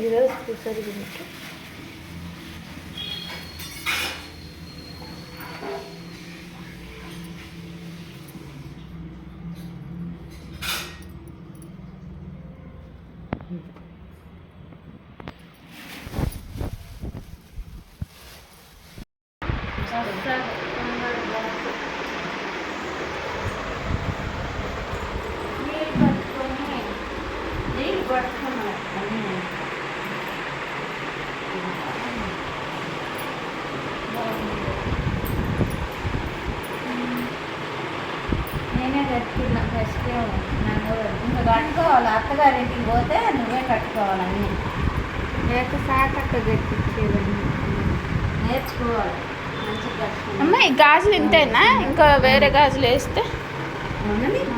ఈరోజు కూర్చొని నేనే కట్టుకున్నా ఫస్ట్ నన్ను ఇంకా కట్టుకోవాలి. అత్తగారింటికి పోతే నువ్వే కట్టుకోవాలని లేక సాకట్ట కట్టించేదాన్ని నేర్చుకోవాలి. మంచిగా అమ్మ ఈ గాజులు ఇంతేనా? ఇంకా వేరే గాజులు వేస్తే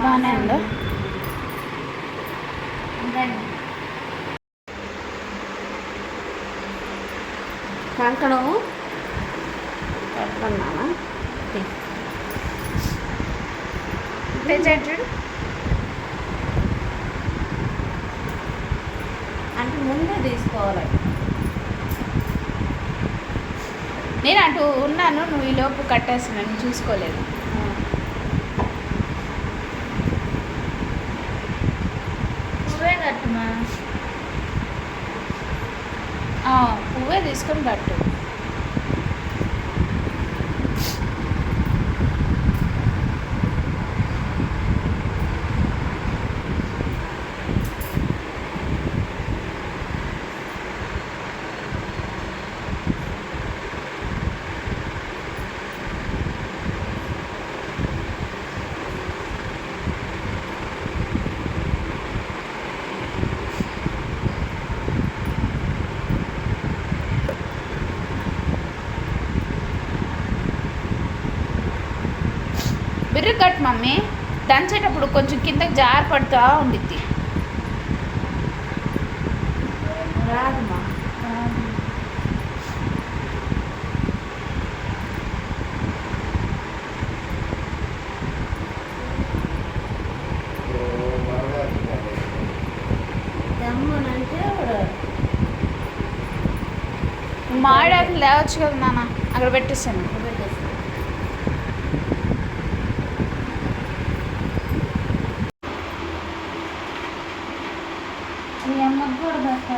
బాగానే ఉందా? కంకణం కట్టుకున్నానా? అంటే ముందే తీసుకోవాలి. నేను అటు ఉన్నాను, నువ్వు ఈ లోపు కట్టేస్తున్నాను, చూసుకోలేదు. పువ్వే కట్టుమా. పువ్వే తీసుకొని కట్టు. బిర్రు కట్ మమ్మీ, దంచేటప్పుడు కొంచెం కిందకి జారి పడుతూ ఉండిద్ది. రాదమ్మా. దమ్మునంటే మాడాకులు లేవచ్చు కదా నాన్న, అక్కడ పెట్టేస్తాను.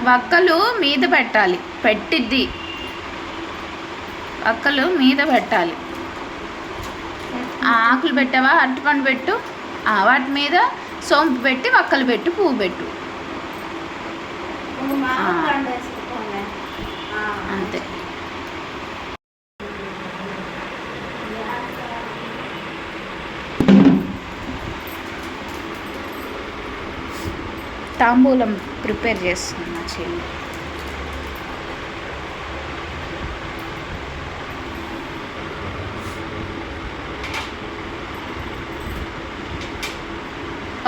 వక్కలు మీద పెట్టాలి, పెట్టిద్ది. వక్కలు మీద పెట్టాలి. ఆకులు పెట్టావా? అరటిపండు పెట్టు, వాటి మీద సోంపు పెట్టి వక్కలు పెట్టు, పువ్వు పెట్టు, అంతే. తాంబూలం ప్రిపేర్ చేస్తున్నా చెల్లి.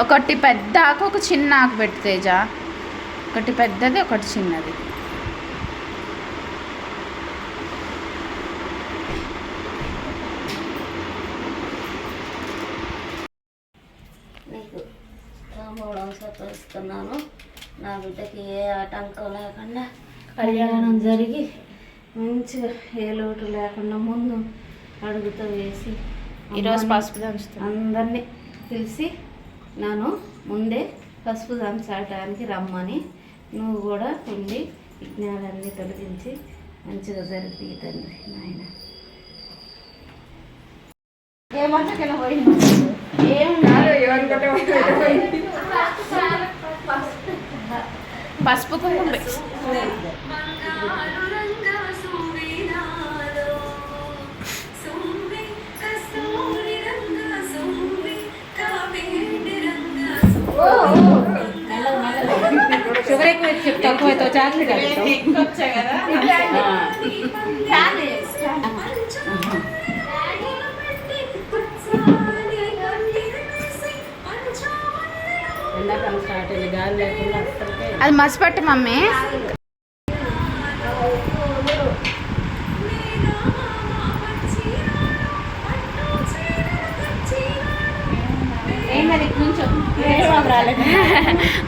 ఒకటి పెద్ద ఆకు, ఒక చిన్న ఆకు పెట్టు తేజ. ఒకటి పెద్దది, ఒకటి చిన్నది. నీకు తాంబూలం సత్కరిస్తున్నాను. నా బిడ్డకి ఏ ఆటంకం లేకుండా కళ్యాణం జరిగి మంచిగా ఏ లోటు లేకుండా ముందు అడుగుతూ వేసి ఈరోజు పసుపు దంచుతాను. అందరినీ పిలిచి నన్ను ముందే పసుపు దంచడానికి రమ్మని నువ్వు కూడా ఉండి విఘ్నాలన్నీ తొలగించి మంచిగా జరిపి తండ్రి నాయన. ఏమంటా పోయింది పసుపు కుంకుమ షుగర్ ఎక్కువ తక్కువ అవుతావు, చాక్లెట్ ఎండాకాలం స్టార్ట్ అయ్యింది, గాలి లేకుండా అది మసిపట్టు మమ్మీ.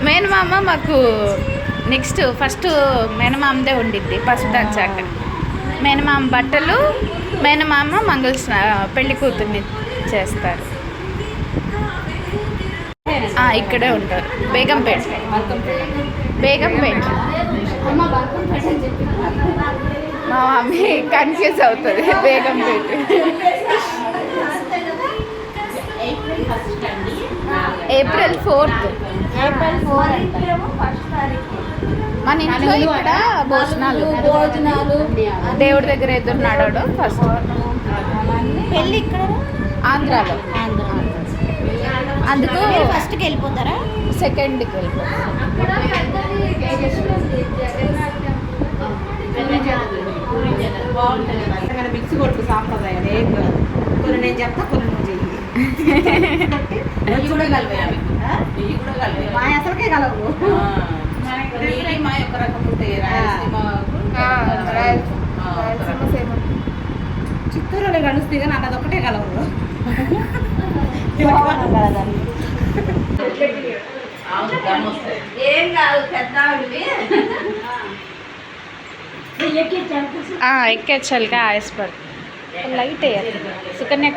మేనమామ మాకు నెక్స్ట్ ఫస్ట్ మేనమామదే ఉండిద్ది పసుపు దంచాక. మేనమామ బట్టలు, మేనమామ పెళ్లి కూతుర్ని చేస్తారు. ఇక్కడే ఉంటారు, బేగంపేట. మా మమ్మీ కన్ఫ్యూజ్ అవుతుంది, బేగంపేట. April 4th. మన ఇంట్లో ఇక్కడ భోజనాలు దేవుడి దగ్గర ఎదురు నడవడం ఫస్ట్. పెళ్ళి ఇక్కడ ఆంధ్రాలో. అందుకు ఫస్ట్కి వెళ్ళిపోతారా? సెకండ్కి వెళ్ళిపోతారు. మిక్స్ కొట్టు సాంప్రదాయం ఏం కాదు. కొన్ని నేను చెప్తా, కొన్ని నువ్వు చెయ్యి. మా అసలుకే కలవు. మా యొక్క రకం ఉంటాయి. చిత్తూరులో కలుస్తాయి కానీ అదొకటే కలవు. ఏం కాదు, పెద్ద ఎక్కించాలిగా ఆయాసపడు. లైట్ వేయాలి సుకన్య.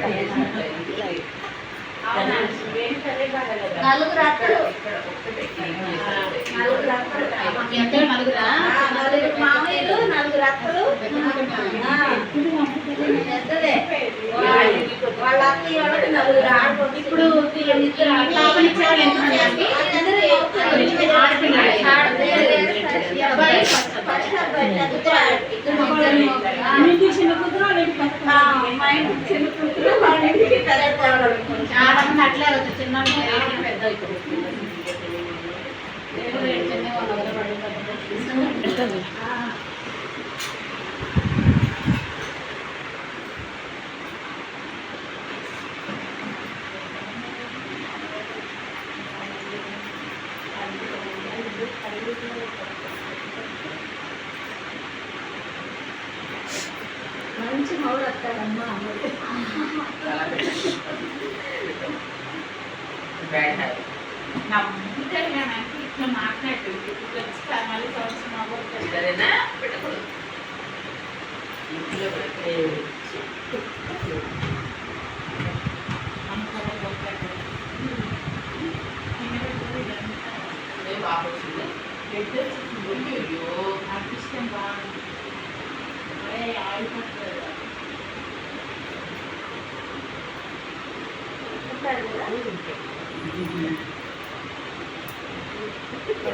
ఇప్పుడు అట్లే చిన్న పెద్ద మంచి మౌడు వస్తాడమ్మా.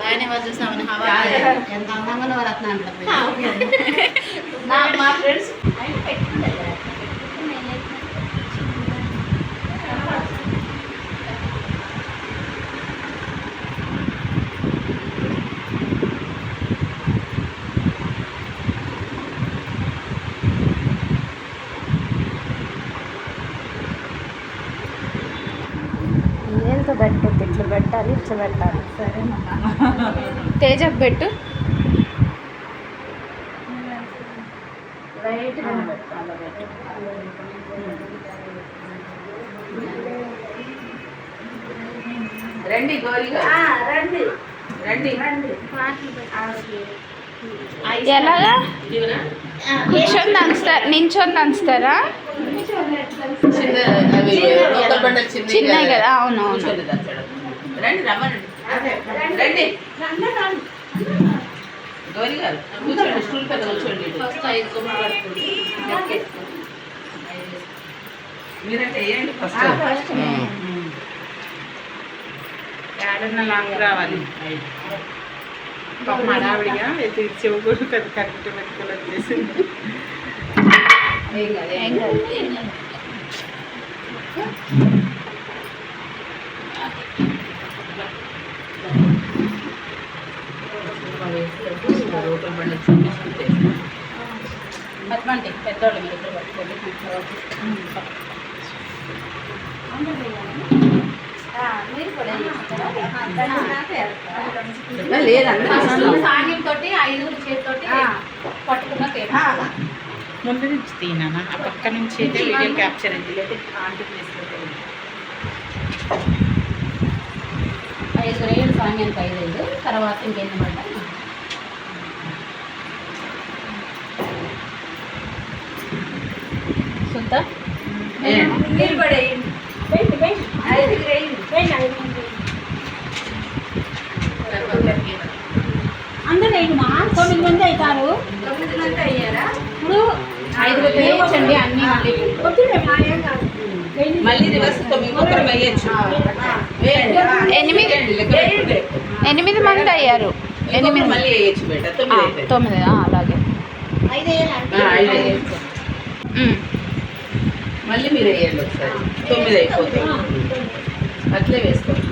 ఆయన చూసామని ఎంత అందంగా వస్తున్నాను. మా ఫ్రెండ్స్ ఏళ్ళతో పెట్టద్దు, ఇట్లా పెట్టాలి, ఇట్లా పెట్టాలి. సరే తేజకు పెట్టు. రండి గోరిగా, రండి రండి రండి. ఎలాగా కూర్చొని దంచుతారా, నించొని దంచుతారా? చిన్నవి కదా. అవునవును. రండి రమ్మనండి, రండి గౌరీ గారు కూర్చోండి, స్టూల్ పెద్ద కూర్చోండి. మీరంటే వేయండి ఫస్ట్. ఏడన్నా నాకు రావాలి. పాప హడావిడిగా చెవు కూడా కరెక్ట్ పెట్టుకోవాలి వచ్చేసింది. ఏం కాదు. పద్మంటే పెద్దవాళ్ళు మీరు ఇద్దరు పట్టుకోండి. సాన్యం తోటి 5 చేతితోటి పట్టుకున్న ముందు నుంచి తీనా, ఆ పక్క నుంచి అయితే వీడియో క్యాప్చర్ అయింది. లేదా ఆంటీ 5 రేళ్ళు సాన్యానికి 5 తర్వాత ఇంకెన్ని పడ్డా సుల్తాన్ అందరూ మా 9 మంది అవుతారు. 9 మంది అయ్యారా? ఇప్పుడు 5 వేయించండి అన్ని మళ్ళీ రివర్స్ 9 వేయచ్చు. 8 మంది అయ్యారు. 8 మళ్ళీ వేయచ్చు బేట 9 అలాగే మళ్ళీ మీరు వేయండి ఒకసారి 9 అయిపోతుంది. అట్లే వేసుకోండి.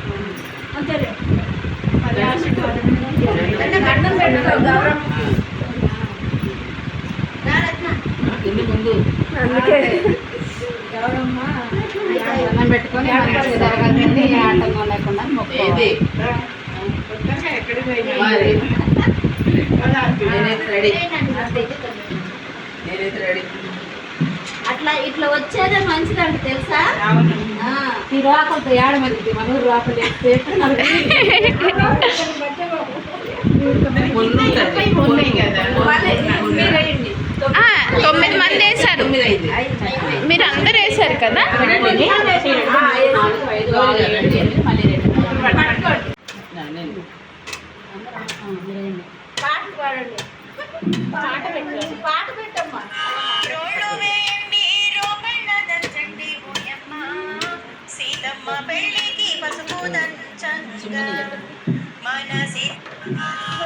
ఇన్ని ముందు అన్నం పెట్టుకొని ఆటంకం లేకుండా ఏది నేనైతే రెడీ. అట్లా ఇట్లా వచ్చేదే మంచిదండి తెలుసా? ఈ రాకలతో ఏడమది మన ఊరు రాకలు వేస్తే 9 మంది వేశారు. మీరు అందరు వేశారు కదా. పాట పెట్టమ్మా. సీతమ్మ పెళ్ళికి పసుపు దంచంగా మనసి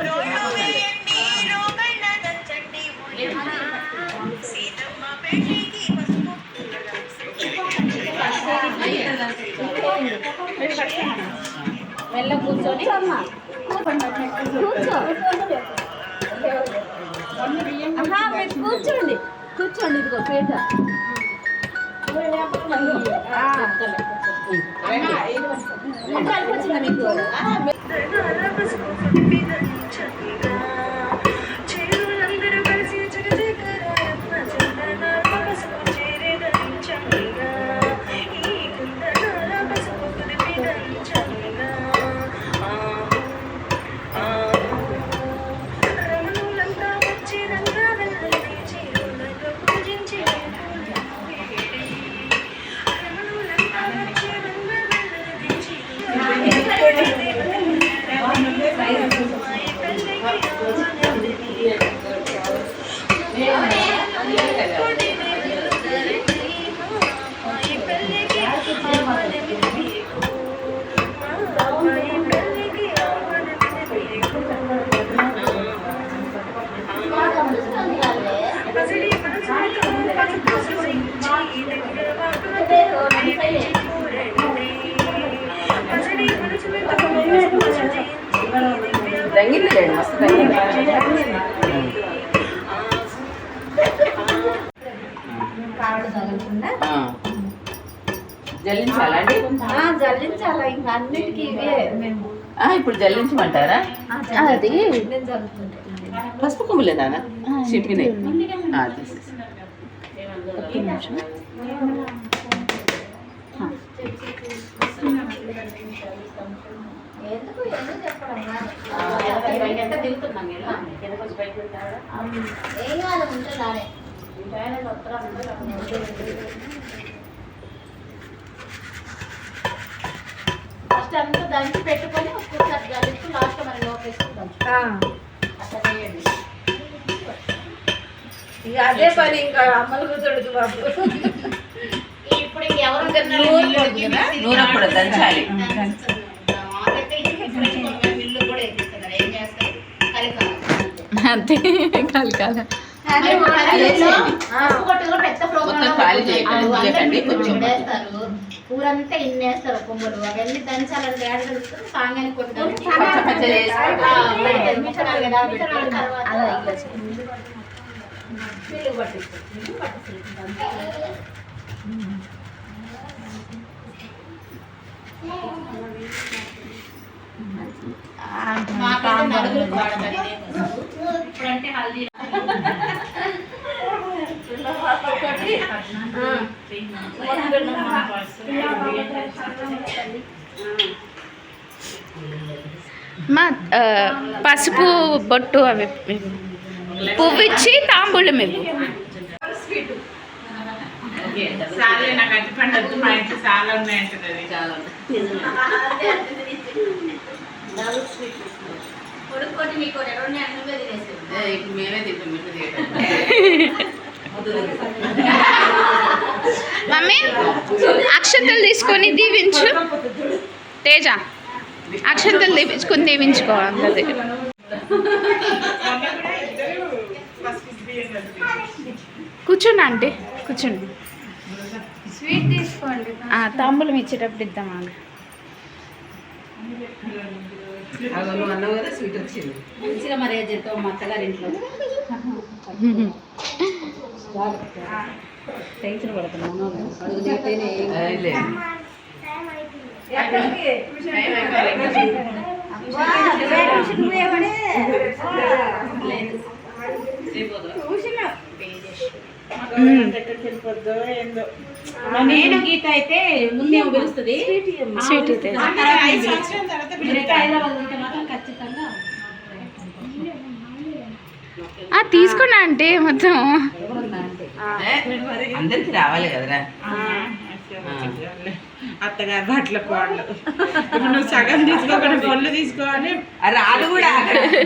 రోడ్డు వేయండి రోగళ్ళ దంచండి సీతమ్మ పెళ్ళికి పసుపు మెల్ల కూర్చొని కూర్చో. మీరు కూర్చోండి కూర్చోండి. ఇదిగో పేట వచ్చిందా మీకు? చెరువులందరూ కలిసి పసుపు చేరేదంచంగా ఈ కుందనాల పసుపు కుదిపి దంచంగా రమణులంతా వచ్చి రంగా వెళ్ళండి చెరువులలో పూజించి రంగిలేండి మస్తు జల్లించాలండి. జల్లించాలా? ఇంకా అన్నిటికీ ఇవే మేము. ఇప్పుడు జల్లించమంటారా? అది నేను జల్లుకుంటాను. పసుపు కొమ్ములేదా చెప్పినాయి. ఎందుకు చెప్పడమ్మా? ఏం కాదు ఉంటుందానే. ఫస్ట్ అంతా దంచి పెట్టుకొని ఒక్కొక్కసారి జల్లిస్తూ లాస్ట్ మరి లోపేసుకుంటాం. అట్లా చేయండి. ఇక అదే పని ఇంకా అమ్మలు కూర్చోడు బాబు. ఇప్పుడు ఎవరు నూనె కూడా దంచాలి. అంతే కలికాలి. మొత్తం ఖాళీ చేయకండి. కొంచెం ఊరంతా ఇన్నేస్తారు కొమ్మలు. అవన్నీ దంచాలంటే ఏడ దొరుకుతుంది? సాంగానికి కొట్టుకొని ఇప్పుడంటే హల్దీ మా పసుపు బొట్టు అవి పువ్వు ఇచ్చి తాంబూలం ఇవ్వు. చాలా నాకు అట్టి పండద్దు మా ఇంట్లో చాలా ఉన్నాయంటుంది చాలా డబుల్ స్వీట్ కొడుకోటి మీకు రెండు అన్నం తినేసి ఇప్పుడు మేమే తింటాం మీరు మమ్మీ అక్షంతలు తీసుకొని దీవించు తేజ అక్షంతలు దీవించుకొని దీవించుకో అందరి దగ్గర కూర్చోండి ఆంటీ కూర్చోండి స్వీట్ తీసుకోండి తాంబూలం ఇచ్చేటప్పుడు ఇద్దామా మంచిగా మరి చేస్తావు మా అత్తగారి ఇంట్లో టెన్షన్ పడుతున్నాను అడుగు దిగితేనే నేను గీత అయితే ముందేమో పిలుస్తుంది స్వీట్ అయితే హైదరాబాద్ ఉంటే మాత్రం ఖచ్చితంగా తీసుకోండి అంటే మొత్తం అందరికి రావాలి కదరా అత్తగారు బట్టల కోడలు ఇప్పుడు నువ్వు సగం తీసుకోకుండా పళ్ళు తీసుకోవాలి రాళ్ళు కూడా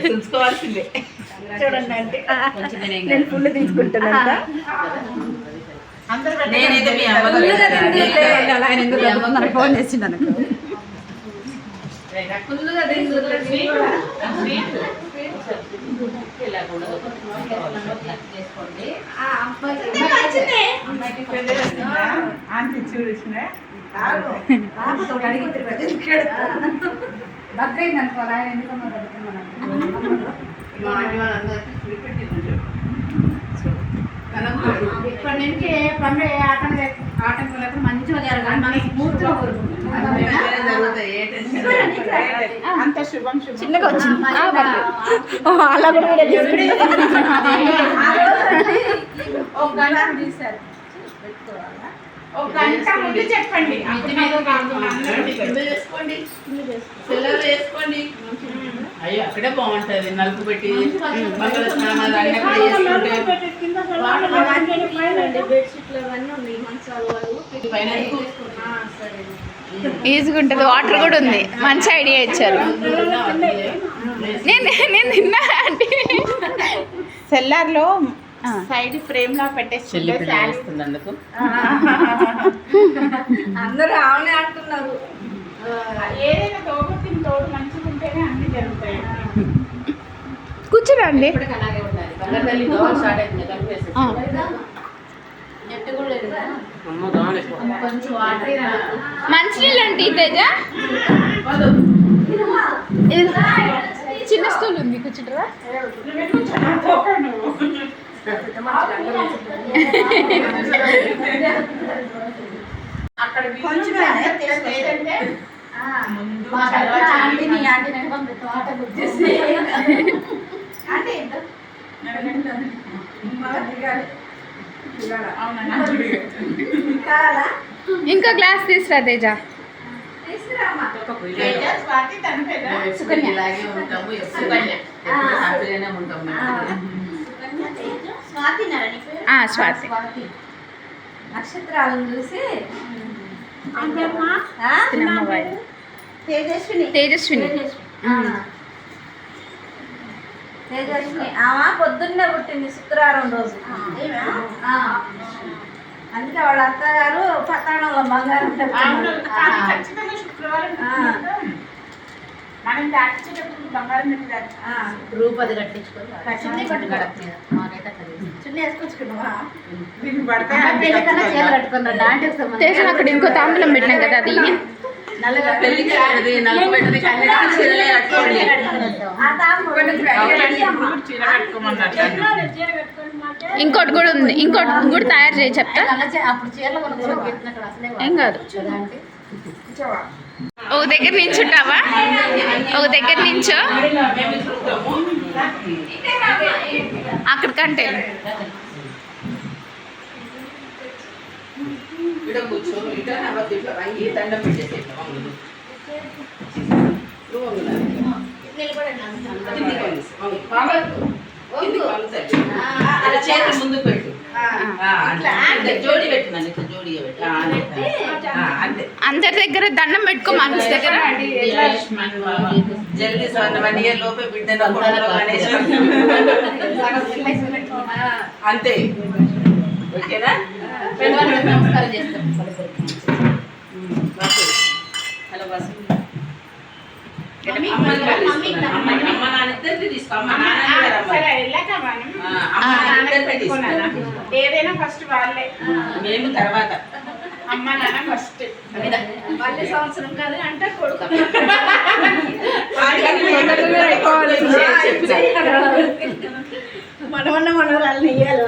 చూసుకోవాల్సిందే చూడండి అంటే నేను ఫుల్ తీసుకుంటానంట నేనైతే మీ అమ్మగారు ఫోన్ చేసిండు అనుకో ఇప్పటి నుంచి పండుగ ఆటంకం లేకుండా మంచిగా జరగాలి మనకి స్మూత్గా అంత శుభం శుభం చిన్నగా వచ్చింది అలా కూడా ఒక గంట ముందు చెప్పండి అయ్యో అక్కడే బాగుంటది నలుపు పెట్టి మంగళ స్నానాలు అన్నీ అక్కడ బెడ్షీట్లు అవన్నీ ఉన్నాయి మంచాలు పైన ఈజీగా ఉంటుంది వాటర్ కూడా ఉంది మంచి ఐడియా ఇచ్చారు నేను తిన్నా అంటే సెల్లార్లో సైడ్ ఫ్రేమ్ లా పెట్టేసి అందుకు అందరూ ఆమె అంటున్నారు ఏదైనా తోబుట్టిన తోడు మంచిగా ఉంటేనే అన్ని జరుగుతాయి కూర్చోరండి అలాగే ఉండాలి బంగారు తల్లి దోమ స్టార్ట్ అవుతుంది కలిపేసి నెట్ కూడా లేదు కొంచెం వాటర్ మంచినీళ్ళు అంటే తేజ చిన్న స్టూల్ ఉంది కూర్చుంటారా అక్కడ ఏంటంటే ఆంటీని తోట గుర్తిస్తే అంటే ఇంకో గ్లాస్ తీసురా తేజ ఇలాగే ఉంటాము హ్యాపీగానే ఉంటాము స్వాతి నక్షత్రాలను చూసి తేజస్విని తేజస్విని ఆమె పొద్దున్నే పుట్టింది శుక్రవారం రోజు అందుకే వాళ్ళ అత్తగారు పట్టణంలో బంగారం ఖచ్చితంగా శుక్రవారం మనం దాచేటప్పుడు బంగారం రూపది కట్టించుకొని గడప మీద మాకైతే చున్నీ వేసుకొచ్చుకున్నావా దీన్ని పడతాయి చీర కట్టుకున్నా దాంట్లో తేజ అక్కడ ఇంకో తాంబూలం పెట్టినాం కదా అది పెళ్లికి నలుగు పెట్టది చీరలే కట్టుకోండి చీర కట్టుకోమన్నారు ఇంకోటి కూడా ఉంది ఇంకోటి కూడా తయారు చేయి చెప్తా అప్పుడు చీరలు కొనుక్కోవడం అసలే ఏం కాదు ఒక దగ్గర నించుంటావా ఒక దగ్గర నించో అక్కడికంటే ఇక్కడ కూర్చో ఇట్లా ఇట్లా వంగి దండం పెట్టేసి చేతి ముందుకు పెట్టు జోడి పెట్టినాను ఇట్లా జోడిగా పెట్టి అంతే అందరి దగ్గర దండం పెట్టుకో మనసు దగ్గర జల్దీ స్వర్ణమణిగే లోపే బిడ్డను కొడుకులో గణేష్ అంతే ఓకేనా నమస్కారం చేస్తాం హలో బస్ అమ్మ నాన్న ఇద్దరిది తీసుకో అమ్మ ఏదైనా ఫస్ట్ వాళ్ళే మేము తర్వాత అమ్మ నాన్న ఫస్ట్ మళ్ళీ సంవత్సరం కాదు అంటే కొడుకు మనమన్న మనవరాలు ఇయ్యాలి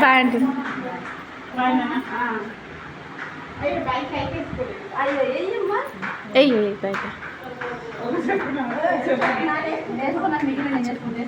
బాయ్ అండి అయ్యో బయట నేర్చుకున్నాను మిగిలిన నేర్చుకుంటే